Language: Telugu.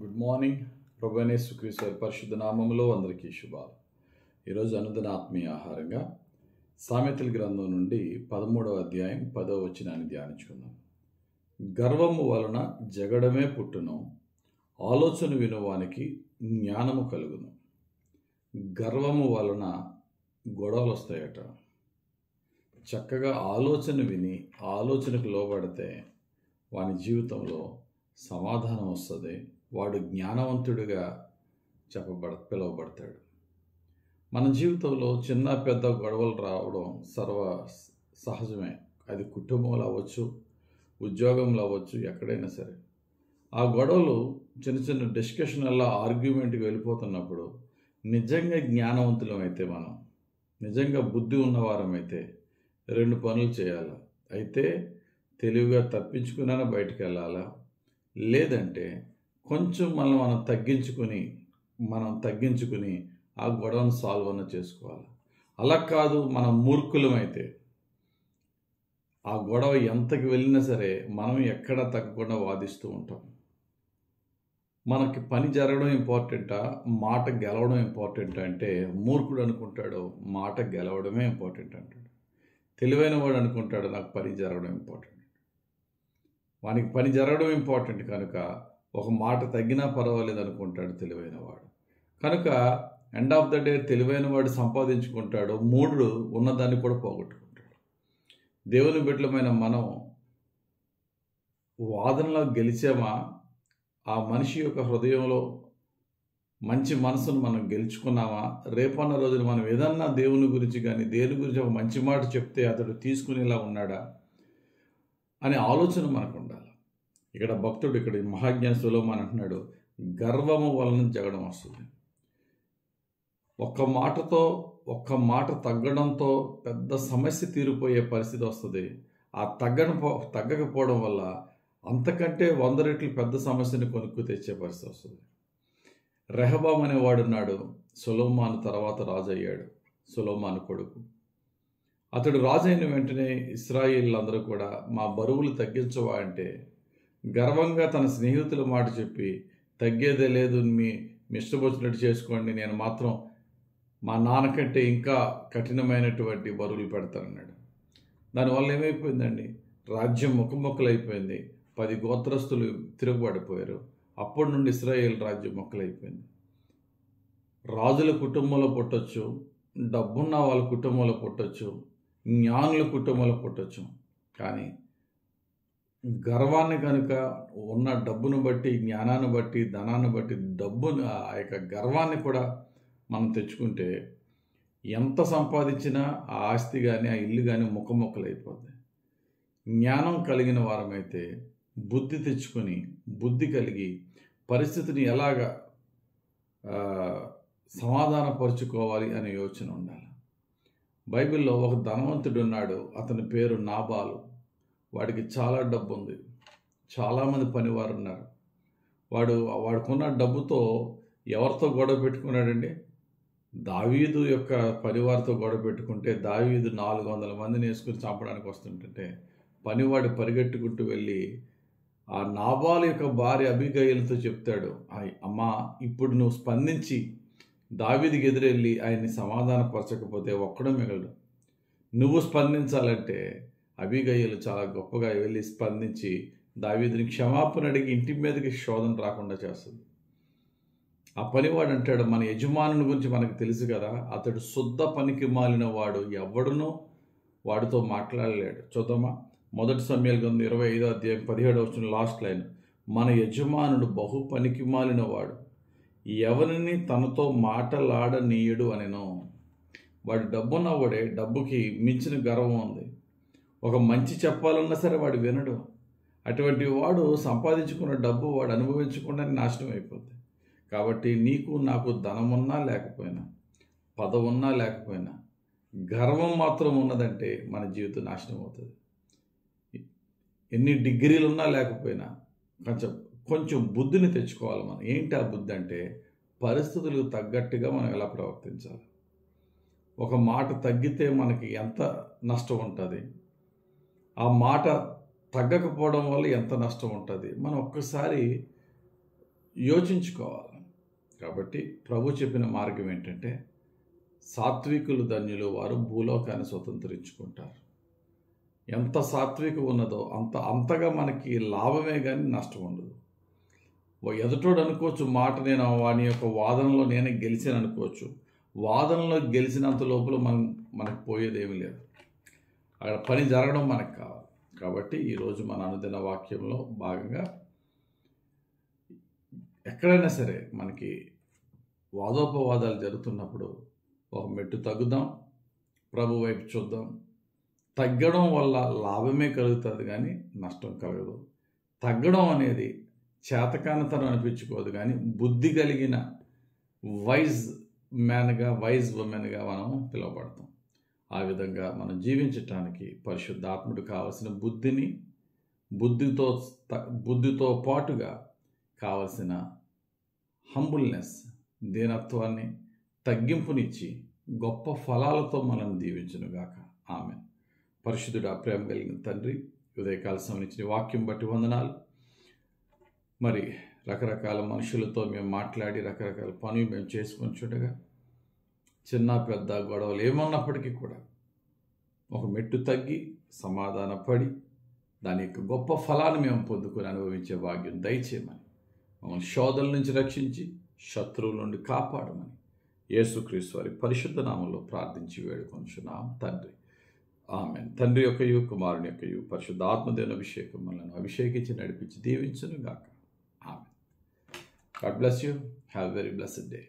Good morning. ప్రభువైన యేసుక్రీస్తు వారి పరిశుద్ధ నామములో అందరికీ శుభాలు. ఈరోజు అనుదిన ఆత్మీయ ఆహారంగా సామెతల గ్రంథం నుండి 13వ అధ్యాయం 10వ వచనాన్ని ధ్యానించుకుందాం. గర్వము వలన జగడమే పుట్టును, ఆలోచన వినువానికి జ్ఞానము కలుగును. గర్వము వలన గొడవలు వస్తాయట. చక్కగా ఆలోచన విని ఆలోచనకు లోబడితే వాని జీవితంలో సమాధానం వస్తుంది. వాడు జ్ఞానవంతుడిగా పిలువబడతాడు. మన జీవితంలో చిన్న పెద్ద గొడవలు రావడం సహజమే. అది కుటుంబంలో అవ్వచ్చు, ఉద్యోగంలో అవ్వచ్చు, ఎక్కడైనా సరే. ఆ గొడవలు చిన్న చిన్న డిస్కషన్ వల్ల ఆర్గ్యుమెంట్కి వెళ్ళిపోతున్నప్పుడు నిజంగా జ్ఞానవంతులమైతే, మనం నిజంగా బుద్ధి ఉన్నవారమైతే 2 పనులు చేయాలి. అయితే తెలివిగా తప్పించుకున్నా బయటికి వెళ్ళాలా, లేదంటే కొంచెం మనం తగ్గించుకుని ఆ గొడవను సాల్వ్ అన్న చేసుకోవాలి. అలా కాదు, మనం మూర్ఖులమైతే ఆ గొడవ ఎంతకి వెళ్ళినా సరే మనం ఎక్కడ తగ్గకుండా వాదిస్తూ ఉంటాం. మనకి పని జరగడం ఇంపార్టెంటా, మాట గెలవడం ఇంపార్టెంట్ అంటే మూర్ఖుడు అనుకుంటాడు మాట గెలవడమే ఇంపార్టెంట్ అంటాడు. తెలివైన వాడు అనుకుంటాడు నాకు పని జరగడం ఇంపార్టెంట్. వానికి పని జరగడం ఇంపార్టెంట్ కనుక ఒక మాట తగ్గినా పర్వాలేదు అనుకుంటాడు తెలివైన వాడు. కనుక ఎండ్ ఆఫ్ ద డే తెలివైన వాడు సంపాదించుకుంటాడు, మూడు ఉన్నదాన్ని కూడా పోగొట్టుకుంటాడు. దేవుని బిడ్డలమైన మనం వాదనలో గెలిచామా, ఆ మనిషి యొక్క హృదయంలో మంచి మనసును మనం గెలుచుకున్నామా, రేపన్న రోజున మనం ఏదన్నా దేవుని గురించి కానీ దేని గురించి ఒక మంచి మాట చెప్తే అతడు తీసుకునేలా ఉన్నాడా అనే ఆలోచన మనకు ఉండాలి. ఇక్కడ భక్తుడు, ఇక్కడ మహాజ్ఞాని సొలొమోను అంటున్నాడు, గర్వము వలన జగడం వస్తుంది. ఒక్క మాట తగ్గడంతో పెద్ద సమస్య తీరిపోయే పరిస్థితి వస్తుంది. ఆ తగ్గకపోవడం వల్ల అంతకంటే 100 రెట్లు పెద్ద సమస్యని కొనుక్కు తెచ్చే పరిస్థితి వస్తుంది. రెహబాం అనేవాడున్నాడు, సొలొమోను తర్వాత రాజు అయ్యాడు. సొలొమోను కొడుకు. అతడు రాజు అయిన వెంటనే ఇశ్రాయేలీయులందరూ కూడా మా బరువులు తగ్గించవా అంటే గర్వంగా తన స్నేహితుల మాట చెప్పి తగ్గేదే లేదు, మీ ఇష్టం వచ్చినట్టు చేసుకోండి, నేను మాత్రం మా నాన్నకంటే ఇంకా కఠినమైనటువంటి బరువులు పెడతానన్నాడు. దానివల్ల ఏమైపోయిందండి, రాజ్యం ముక్కలైపోయింది. 10 గోత్రస్తులు తిరుగుబడిపోయారు. అప్పటి నుండి ఇశ్రాయేల్ రాజ్యం మొక్కలైపోయింది. రాజుల కుటుంబంలో పుట్టొచ్చు, డబ్బున్న వాళ్ళ కుటుంబంలో పుట్టొచ్చు, జ్ఞానుల కుటుంబంలో పుట్టొచ్చు, కానీ గర్వాన్ని కనుక ఉన్న డబ్బును బట్టి, జ్ఞానాన్ని బట్టి, ధనాన్ని బట్టి, ఆ యొక్క గర్వాన్ని కూడా మనం తెచ్చుకుంటే ఎంత సంపాదించినా ఆ ఆస్తి కానీ ఆ ఇల్లు కానీ ముక్కలైపోద్ది. జ్ఞానం కలిగిన వారమైతే బుద్ధి తెచ్చుకొని, బుద్ధి కలిగి పరిస్థితిని ఎలాగా సమాధానపరుచుకోవాలి అనే యోచన ఉండాలి. బైబిల్లో ఒక ధనవంతుడు ఉన్నాడు, అతని పేరు నాబాలు. వాడికి చాలా డబ్బు ఉంది, చాలామంది పనివారు ఉన్నారు. వాడుకున్న డబ్బుతో ఎవరితో గొడవ పెట్టుకున్నాడండి, దావీదు యొక్క పనివారితో గొడవ పెట్టుకుంటే దావీదు 400 మందిని వేసుకుని చంపడానికి వస్తుంటే పనివాడు పరిగెట్టుకుంటూ వెళ్ళి ఆ నాబాలు యొక్క భార్య అబీగయీలుతో చెప్తాడు, అమ్మా ఇప్పుడు నువ్వు స్పందించి దావీదుకి ఎదురెళ్ళి ఆయన్ని సమాధానపరచకపోతే ఒక్కడో మిగలడు. నువ్వు స్పందించాలంటే అబీగయీలు చాలా గొప్పగా వెళ్ళి స్పందించి దావీదుని క్షమాపణ అడిగి ఇంటి మీదకి శోధన రాకుండా చేస్తుంది. ఆ పనివాడు అంటాడు, మన యజమానుని గురించి మనకు తెలుసు కదా, అతడు శుద్ధ పనికి మాలిన వాడు, ఎవడునూ వాడితో మాట్లాడలేడు. చూద్దామా, 1 సమూయేలు గ్రంథం 25వ అధ్యాయం 17వ వచనం లాస్ట్ లైన్, మన యజమానుడు బహు పనికి మాలిన వాడు, ఎవరిని తనతో మాటలాడనీయుడు అనెను. వాడు డబ్బున్నవాడే, డబ్బుకి మించిన గర్వం ఉంది. ఒక మంచి చెప్పాలన్నా సరే వాడు వినడు. అటువంటి వాడు సంపాదించుకున్న డబ్బు వాడు అనుభవించకుండా నాశనం అయిపోద్ది. కాబట్టి నీకు నాకు ధనమున్నా లేకపోయినా, పదవున్నా లేకపోయినా, గర్వం మాత్రం ఉన్నదంటే మన జీవితం నాశనం అవుతుంది. ఎన్ని డిగ్రీలు ఉన్నా లేకపోయినా కొంచెం బుద్ధిని తెచ్చుకోవాలి మనం. ఏంటి ఆ బుద్ధి అంటే పరిస్థితులకు తగ్గట్టుగా మనం ఎలా ప్రవర్తించాలి. ఒక మాట తగ్గితే మనకి ఎంత నష్టం ఉంటుంది, ఆ మాట తగ్గకపోవడం వల్ల ఎంత నష్టం ఉంటుంది. మనం ఒక్కసారి యోచించుకోవాలి. కాబట్టి ప్రభు చెప్పిన మార్గం ఏంటంటే, సాత్వికులు ధన్యులు, వారు భూలోకాన్ని స్వతంత్రించుకుంటారు. ఎంత సాత్వికం ఉన్నదో అంతగా మనకి లాభమే కానీ నష్టం ఉండదు. ఎదుటోడు అనుకోవచ్చు, మాట నేను వాని యొక్క వాదనలో నేనే గెలిచాను అనుకోవచ్చు. వాదనలో గెలిచినంత లోపల మనకు పోయేదేమీ లేదు. అక్కడ పని జరగడం మనకు కావాలి. కాబట్టి ఈరోజు మన అనుదిన వాక్యంలో భాగంగా ఎక్కడైనా సరే మనకి వాదోపవాదాలు జరుగుతున్నప్పుడు ఒక మెట్టు తగ్గుదాం, ప్రభు వైపు చూద్దాం. తగ్గడం వల్ల లాభమే కలుగుతుంది కానీ నష్టం కలగదు. తగ్గడం అనేది చేతకానితనం అనిపించుకోదు కానీ బుద్ధి కలిగిన వైజ్ మ్యాన్గా, వైజ్ ఉమెన్గా మనం పిలువబడతాం. ఆ విధంగా మనం జీవించటానికి పరిశుద్ధాత్ముడు కావలసిన బుద్ధితో పాటుగా కావలసిన హంబుల్నెస్, దీనత్వాన్ని, తగ్గింపునిచ్చి గొప్ప ఫలాలతో మనం దీవించునుగాక. ఆమెన్. పరిశుద్ధుడా, ప్రేమ కలిగిన తండ్రి, ఉదయకాల సమయించిన వాక్యం బట్టి వందనాలు. మరి రకరకాల మనుషులతో మేము మాట్లాడి రకరకాల పనులు మేము చేసుకొని చూడగా చిన్న పెద్ద గొడవలు ఏమన్నప్పటికీ కూడా ఒక మెట్టు తగ్గి సమాధానపడి దాని యొక్క గొప్ప ఫలాన్ని మేము పొందుకొని అనుభవించే భాగ్యం దయచేయమని, మమ్మల్ని శోధనల నుంచి రక్షించి శత్రువుల నుండి కాపాడమని యేసుక్రీస్తు వారి పరిశుద్ధ నామంలో ప్రార్థించి వేడుకొనుచున్నాం తండ్రి. ఆమెన్. తండ్రి యొక్కయు, కుమారుని యొక్కయు, పరిశుద్ధ ఆత్మదేవుని అభిషేకం మనల్ని అభిషేకించి నడిపించి దీవించును గాక. Amen. God bless you. Have a very blessed day.